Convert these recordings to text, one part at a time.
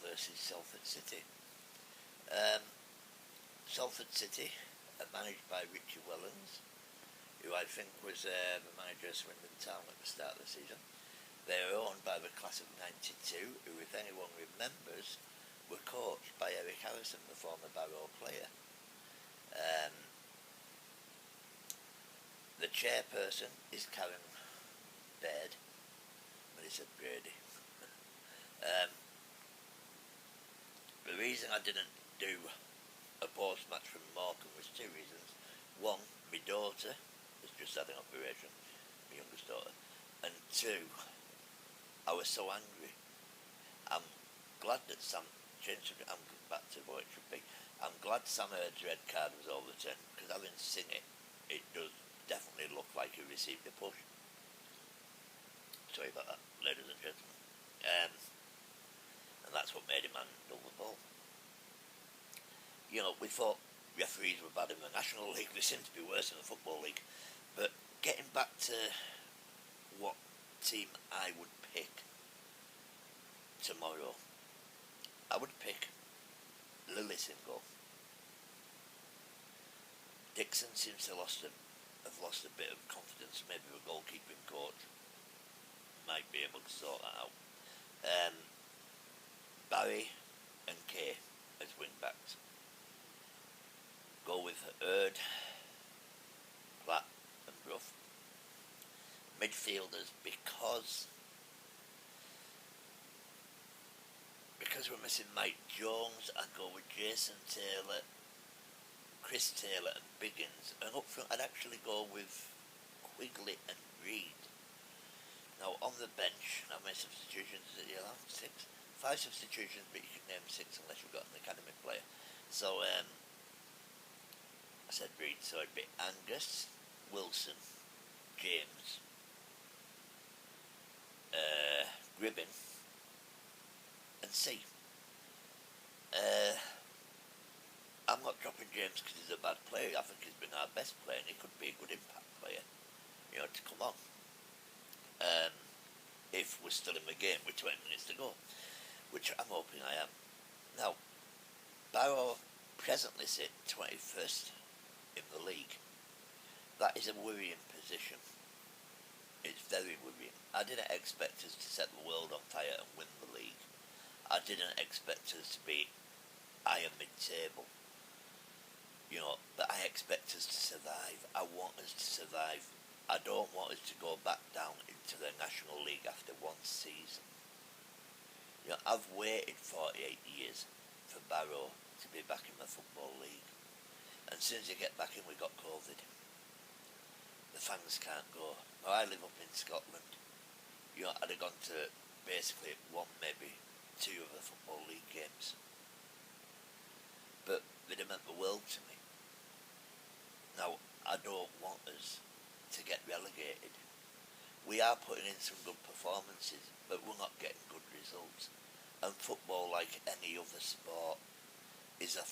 versus Salford City. Um, Salford City are managed by Richie Wellens, who I think was the manager of Swindon Town at the start of the season. They are owned by the class of '92, who, if anyone remembers, were coached by Eric Harrison, the former Barrow player. The chairperson is Karen Baird, Melissa Brady. The reason I didn't do a post-match from Morecambe was two reasons. One, my daughter has just had an operation, my youngest daughter, and two, I was so angry. I'm glad that Sam changed it. I'm back to what it should be. I'm glad Sam Hurd's red card was overturned, because having seen it, it does definitely look like he received a push. Sorry about that, ladies and gentlemen. And that's what made him handle the ball. We thought referees were bad in the National League. They seem to be worse in the Football League. But getting back to what team I would pick tomorrow, I would pick Lillis in goal. Dixon seems to have lost a bit of confidence. Maybe the goalkeeping coach might be able to sort that out. Barry and Kay as wing backs. Go with Hurd, Platt and Brough. Midfielders, because we're missing Mike Jones, I'd go with Jason Taylor, Chris Taylor and Biggins, and up front I'd actually go with Quigley and Reed. Now on the bench, how many substitutions did you have? 6? 5 substitutions, but you can name 6 unless you've got an academy player. So I said Reed, so it'd be Angus, Wilson, James, Gribbin and C. I'm not dropping James because he's a bad player. I think he's been our best player and he could be a good impact player, to come on. If we're still in the game with 20 minutes to go, which I'm hoping I am. Now, Barrow presently sit 21st in the league. That is a worrying position. It's very worrying. I didn't expect us to set the world on fire and win the league. I didn't expect us to be higher mid-table. But I expect us to survive. I want us to survive. I don't want us to go back down into the National League after one season. I've waited 48 years for Barrow to be back in the Football League. And as soon as you get back in, we got COVID. The fans can't go. Now, I live up in Scotland. I'd have gone to basically 1, maybe 2 of the Football League games. But they'd have meant the world to me. Now, I don't want us to get relegated. We are putting in some good performances, but we're not getting good results. And football, like any other sport, is a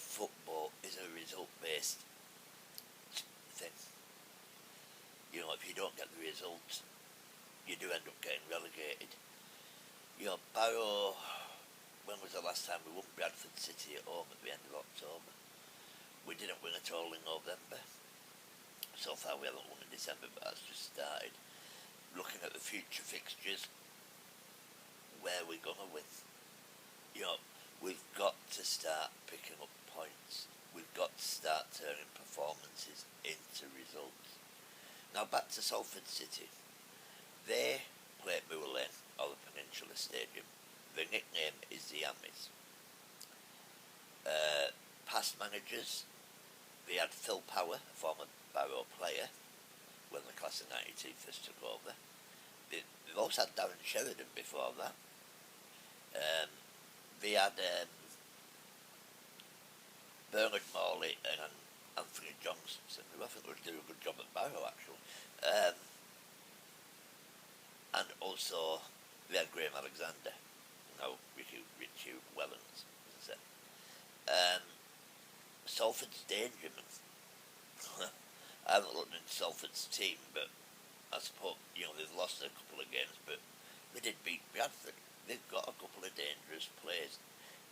result-based thing. If you don't get the results, you do end up getting relegated. Barrow, when was the last time we won Bradford City at home at the end of October? We didn't win at all in November. So far we haven't won in December, but that's just started. Looking at the future fixtures, where we're going to win. We've got to start picking up points. We've got to start turning performances into results. Now back to Salford City. They play at Moor Lane, or the Peninsula Stadium. The nickname is the Amis. Past managers, they had Phil Power, a former Barrow player, when the class of '92 first took over. They've also had Darren Sheridan before that. They had Bernard Morley and Anthony Johnson, who I think would do a good job at Barrow, actually. And also, they had Graham Alexander, Richie Wellens. Salford's Dangerman. I haven't looked into Salford's team, but I suppose, they've lost a couple of games, but they did beat Bradford. They've got a couple of dangerous players.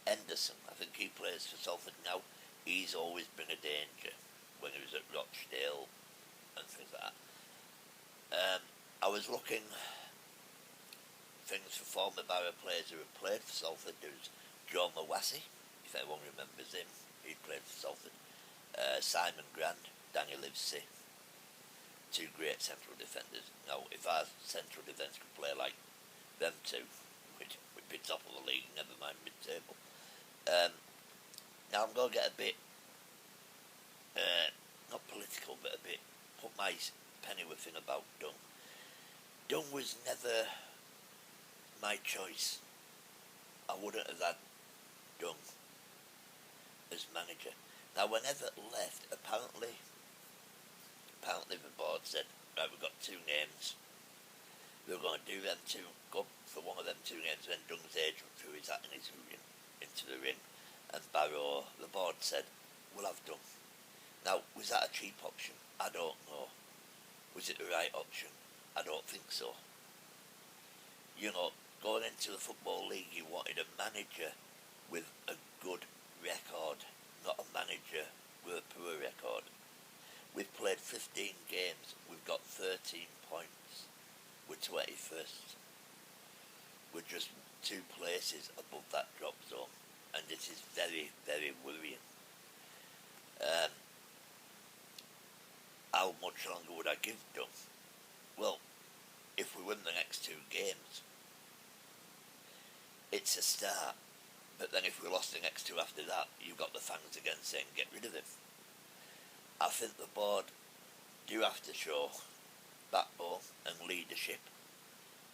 Henderson, I think he plays for Salford now. He's always been a danger when he was at Rochdale and things like that. I was looking things for former Barrow players who have played for Salford. There's Joe Mawassi, if anyone remembers him. He played for Salford. Simon Grand, Daniel Livesey. Two great central defenders. Now, if our central defence could play like them two, we'd be top of the league, never mind mid-table. Now I'm going to get a bit, not political, but a bit, put my pennyworth in about Dung. Dung was never my choice. I wouldn't have had Dung as manager. Now, when Everett left, apparently the board said, right, we've got two names. We're going to do them two, go for one of them two names. Then Dung's agent threw his hat into the ring, and Barrow, the board said, we'll have Dung. Now, was that a cheap option? I don't know. Was it the right option? I don't think so. You know, going into the Football League, you wanted a manager with a good record, not a manager with a poor record. We've played 15 games, we've got 13 points. We're 21st. We're just 2 places above that drop zone, and it is very, very worrying. How much longer would I give Dung? Well, if we win the next 2 games, it's a start. But then if we lost the next 2 after that, you've got the fans again saying, get rid of him. I think the board do have to show backbone and leadership,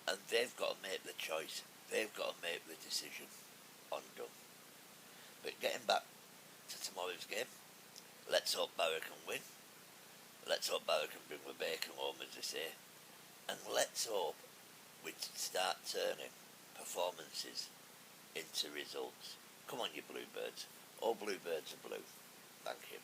and they've got to make the choice. They've got to make the decision on Dung. But getting back to tomorrow's game, let's hope Barrow can win. Let's hope Barrow can bring the bacon home, as they say. And let's hope we start turning performances into results. Come on, you bluebirds. All bluebirds are blue. Thank you.